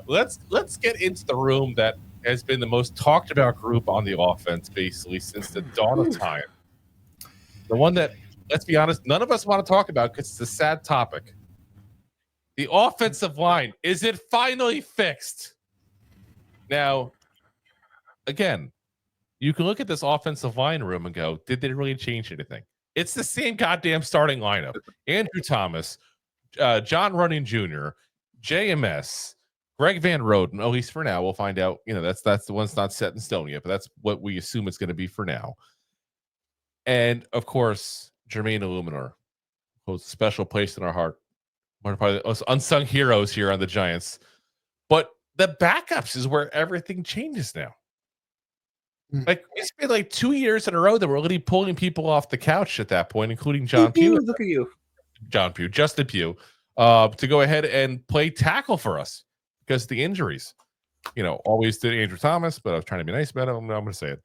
let's get into the room that has been the most talked about group on the offense basically since the dawn of time. The one that, let's be honest, none of us want to talk about because it's a sad topic. The offensive line, is it finally fixed? Now, again, you can look at this offensive line room and go, did they really change anything? It's the same goddamn starting lineup. Andrew Thomas, Jon Runyan Jr., JMS, Greg Van Roten, at least for now. We'll find out. That's the one's not set in stone yet, but that's what we assume it's going to be for now. And, of course, Jermaine Eluemunor holds a special place in our heart. One of probably the most unsung heroes here on the Giants. But the backups is where everything changes now. Like, it's been like 2 years in a row that we're really pulling people off the couch at that point, including John Pugh. Look at you. Justin Pugh, to go ahead and play tackle for us because of the injuries. Always did Andrew Thomas, but I was trying to be nice about it. I'm going to say it.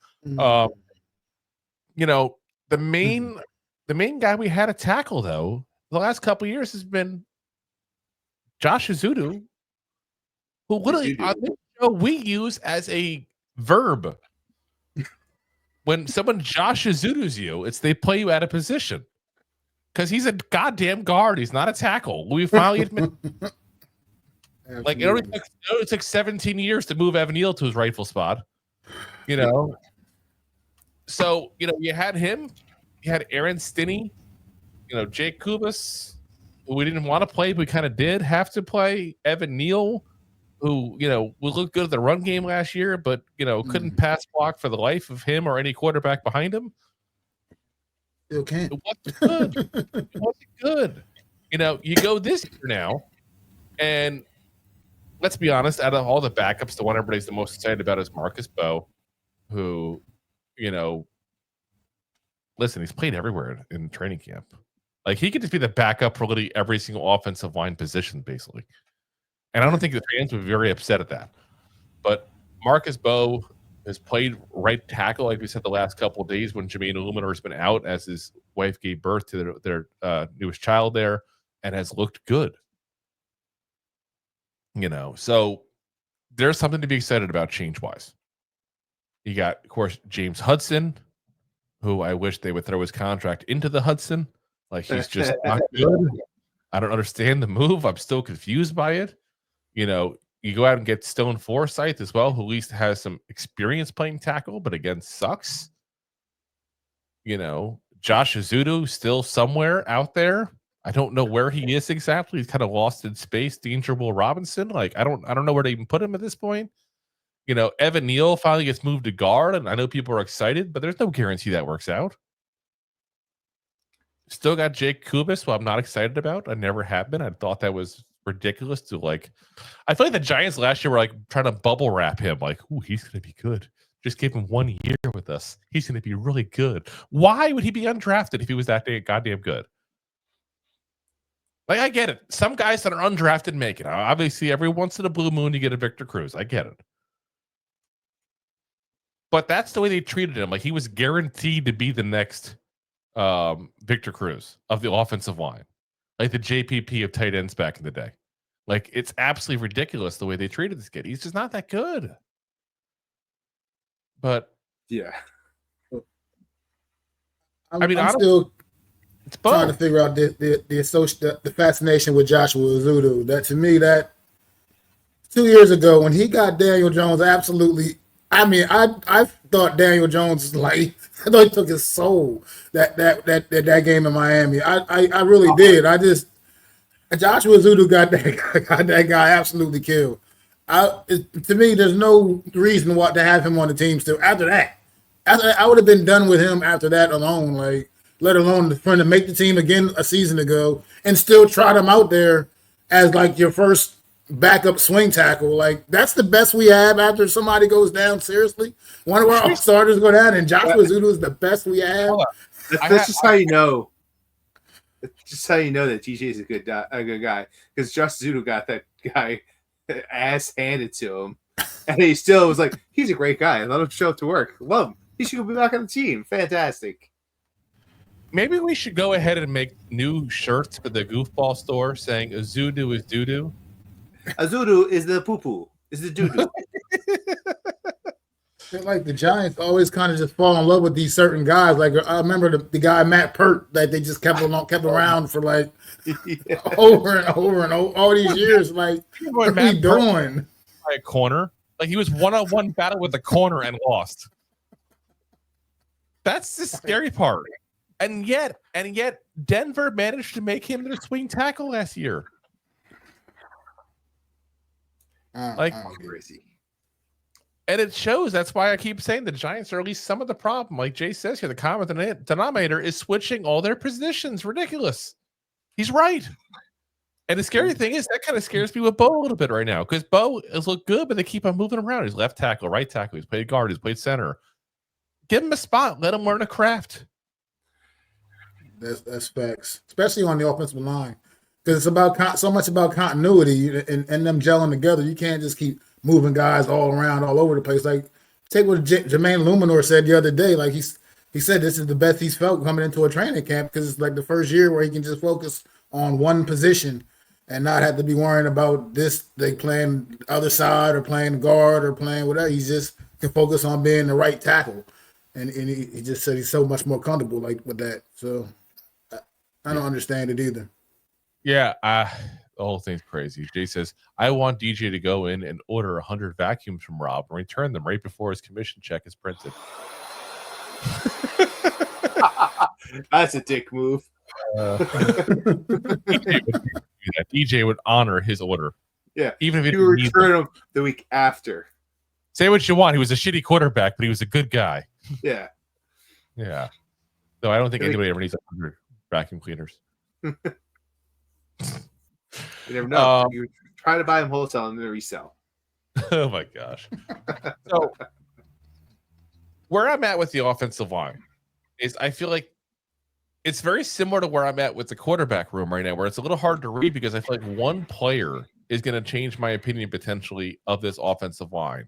The main guy we had to tackle, though, the last couple of years has been Josh Ezeudu, who literally on this show we use as a verb. When someone Josh Ezeudu's you, it's they play you out of position because he's a goddamn guard. He's not a tackle. We finally admit. Like it took 17 years to move Neal to his rightful spot. So you had him, you had Aaron Stinney, Jake Kubas, who we didn't want to play, but we kind of did have to play. Evan Neal, who would look good at the run game last year, but couldn't pass block for the life of him or any quarterback behind him. Still can't. It wasn't good. It wasn't good. You go this year now, and let's be honest, out of all the backups, the one everybody's the most excited about is Marcus Baugh, who, listen, he's played everywhere in training camp. Like, he could just be the backup for literally every single offensive line position, basically. And I don't think the fans would be very upset at that. But Marcus Baugh has played right tackle, like we said, the last couple of days when Jermaine Eluemunor has been out as his wife gave birth to their newest child there, and has looked good. So there's something to be excited about change-wise. You got, of course, James Hudson, who I wish they would throw his contract into the Hudson. Like, he's just not good. I don't understand the move. I'm still confused by it. You go out and get Stone Forsythe as well, who at least has some experience playing tackle, but again, sucks. Josh Ezeudu still somewhere out there. I don't know where he is exactly. He's kind of lost in space. Danger Will Robinson. Like, I don't know where to even put him at this point. Evan Neal finally gets moved to guard, and I know people are excited, but there's no guarantee that works out. Still got Jake Kubas, who I'm not excited about. I never have been. I thought that was ridiculous to I feel like the Giants last year were trying to bubble wrap him. Like, ooh, he's going to be good. Just give him 1 year with us. He's going to be really good. Why would he be undrafted if he was that goddamn good? Like, I get it. Some guys that are undrafted make it. Obviously, every once in a blue moon, you get a Victor Cruz. I get it. But that's the way they treated him. Like, he was guaranteed to be the next Victor Cruz of the offensive line. Like the JPP of tight ends back in the day. Like, it's absolutely ridiculous the way they treated this kid. He's just not that good. But yeah, I'm still trying to figure out the fascination with Joshua Ezeudu. That, to me, that 2 years ago when he got Daniel Jones, absolutely. I mean, I thought Daniel Jones I thought he took his soul that game in Miami. I really did. Joshua Ezeudu got that guy absolutely killed. To me, there's no reason to have him on the team still. After that, I would have been done with him after that alone. Let alone trying to make the team again a season ago and still trot him out there as your first backup swing tackle. That's the best we have after somebody goes down. Seriously, one of our starters go down, and Joshua Ezeudu is the best we have. That's just how you know. That's just how you know that TJ is a good guy, because Josh Ezeudu got that guy ass handed to him, and he still was like, he's a great guy. Let him show up to work. Love him. He should be back on the team. Fantastic. Maybe we should go ahead and make new shirts for the goofball store saying Ezeudu is doo-doo. Ezeudu is the poo-poo. Is the doo-doo. Like the Giants always kind of just fall in love with these certain guys. Like I remember the guy Matt Pert that they just kept around for like over and over and over all these years. Like, what are we doing? By a corner, like he was one-on-one battle with the corner and lost. That's the scary part. And yet, Denver managed to make him their swing tackle last year. Crazy. And it shows. That's why I keep saying the Giants are at least some of the problem. Like Jay says here, the common denominator is switching all their positions. Ridiculous. He's right. And the scary thing is that kind of scares me with Baugh a little bit right now because Baugh has looked good, but they keep on moving around. He's left tackle, right tackle. He's played guard. He's played center. Give him a spot. Let him learn a craft. That's facts, especially on the offensive line, because it's about so much about continuity and them gelling together. You can't just keep moving guys all around, all over the place. Like take what Jermaine Eluemunor said the other day. Like he said this is the best he's felt coming into a training camp because it's like the first year where he can just focus on one position and not have to be worrying about this. They playing the other side or playing guard or playing whatever. He just can focus on being the right tackle, and he just said he's so much more comfortable like with that. So. I don't understand it either. Yeah, the whole thing's crazy. Jay says, I want DJ to go in and order 100 vacuums from Rob and return them right before his commission check is printed. That's a dick move. DJ would honor his order. Yeah, even if he would return them the week after. Say what you want. He was a shitty quarterback, but he was a good guy. Yeah. Yeah. No, I don't think anybody ever needs 100 vacuum cleaners. You never know. You try to buy them wholesale and then resell. Oh my gosh. So where I'm at with the offensive line is I feel like it's very similar to where I'm at with the quarterback room right now, where it's a little hard to read because I feel like one player is going to change my opinion potentially of this offensive line.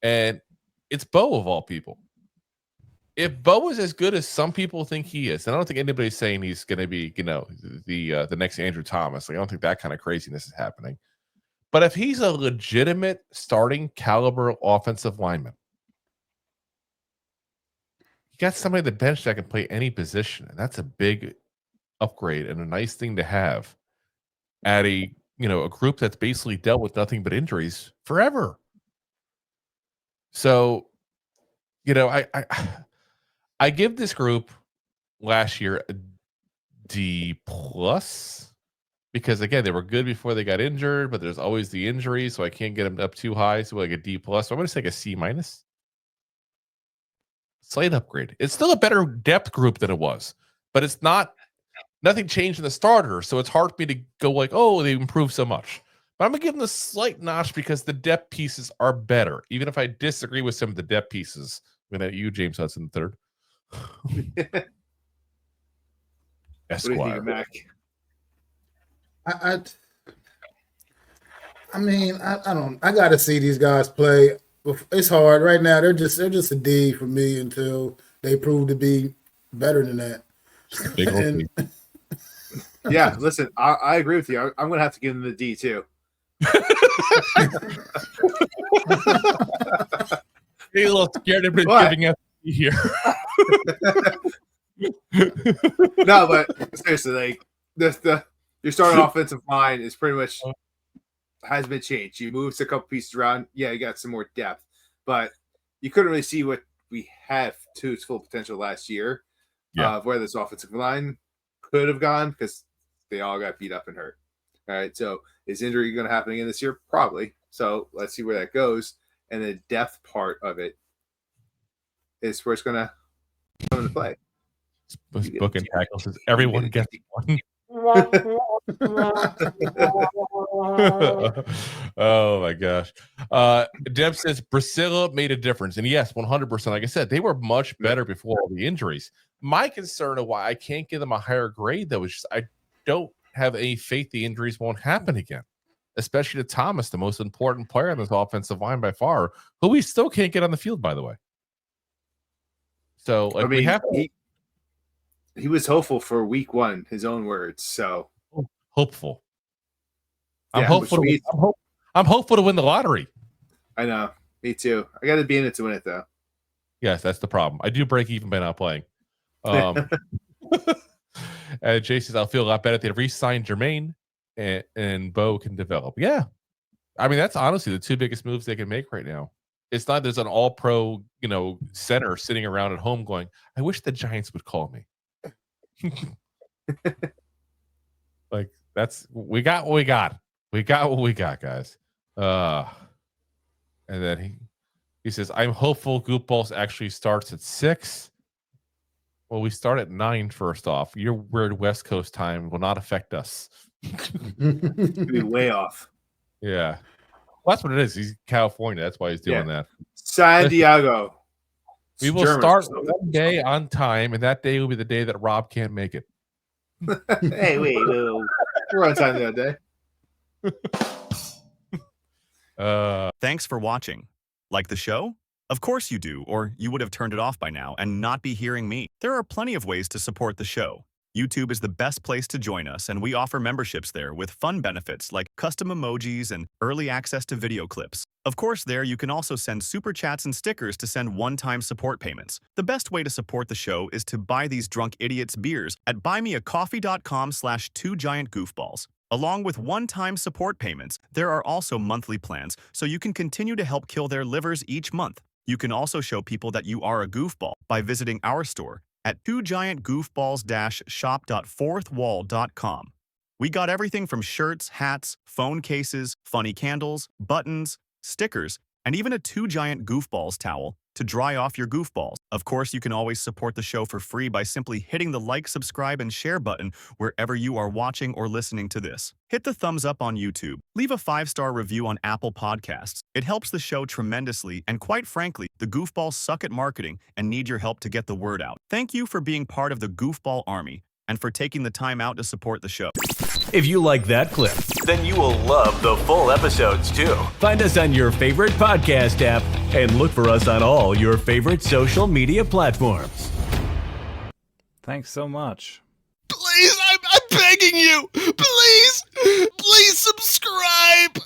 And it's Baugh of all people. If Baugh is as good as some people think he is, and I don't think anybody's saying he's going to be, the next Andrew Thomas. Like, I don't think that kind of craziness is happening. But if he's a legitimate starting caliber offensive lineman, you got somebody at the bench that can play any position, and that's a big upgrade and a nice thing to have at a group that's basically dealt with nothing but injuries forever. So, I give this group last year a D+ because again they were good before they got injured, but there's always the injury, so I can't get them up too high. So like a D+. So I'm going to take a C-. Slight upgrade. It's still a better depth group than it was, but it's nothing changed in the starter, so it's hard for me to go like, oh, they improved so much. But I'm going to give them a slight notch because the depth pieces are better, even if I disagree with some of the depth pieces. I'm going to you, James Hudson III. Esquire. What do you think, Mac? I mean, I don't. I got to see these guys play. It's hard right now. They're just a D for me until they prove to be better than that. Yeah, listen, I agree with you. I'm going to have to give them the D too. You're a little scared of giving us here. No, but seriously, like your starting offensive line is pretty much has been changed. You moved a couple pieces around. Yeah, you got some more depth, but you couldn't really see what we have to its full potential last year. Yeah, where this offensive line could have gone because they all got beat up and hurt. All right, so is injury going to happen again this year? Probably. So let's see where that goes. And the depth part of it is where it's going to come into play. Book and tackles says everyone gets one. Oh my gosh. Deb says Priscilla made a difference. And yes, 100%. Like I said, they were much better before all the injuries. My concern of why I can't give them a higher grade, though, is just I don't have any faith the injuries won't happen again, especially to Thomas, the most important player on this offensive line by far, who we still can't get on the field, by the way. So, like, I mean, he was hopeful for week one, his own words. So hopeful. I'm hopeful. I'm hopeful to win the lottery. I know. Me too. I got to be in it to win it, though. Yes, that's the problem. I do break even by not playing. Jay says, I'll feel a lot better if they re-sign Jermaine and Bo can develop. Yeah. I mean, that's honestly the two biggest moves they can make right now. It's not there's an all-pro, center sitting around at home going, I wish the Giants would call me. Like, we got what we got. We got what we got, guys. And then he says, I'm hopeful Goofballs actually starts at 6. Well, we start at 9 first off. Your weird West Coast time will not affect us. It'll be way off. Yeah. Well, that's what it is. He's California. That's why he's doing that. San Diego. We will start one day on time, and that day will be the day that Rob can't make it. Hey, wait. We're on time the other day. Thanks for watching. Like the show? Of course you do, or you would have turned it off by now and not be hearing me. There are plenty of ways to support the show. YouTube is the best place to join us, and we offer memberships there with fun benefits like custom emojis and early access to video clips. Of course, there you can also send super chats and stickers to send one-time support payments. The best way to support the show is to buy these drunk idiots beers at buymeacoffee.com/2giantgoofballs. Along with one-time support payments, there are also monthly plans, so you can continue to help kill their livers each month. You can also show people that you are a goofball by visiting our store at 2giantgoofballs-shop.fourthwall.com. We got everything from shirts, hats, phone cases, funny candles, buttons, stickers, and even a 2 Giant Goofballs towel to dry off your goofballs. Of course, you can always support the show for free by simply hitting the like, subscribe, and share button wherever you are watching or listening to this. Hit the thumbs up on YouTube. Leave a 5-star review on Apple Podcasts. It helps the show tremendously, and quite frankly, the goofballs suck at marketing and need your help to get the word out. Thank you for being part of the Goofball Army and for taking the time out to support the show. If you like that clip, then you will love the full episodes too. Find us on your favorite podcast app and look for us on all your favorite social media platforms. Thanks so much. Please, I'm begging you. Please subscribe.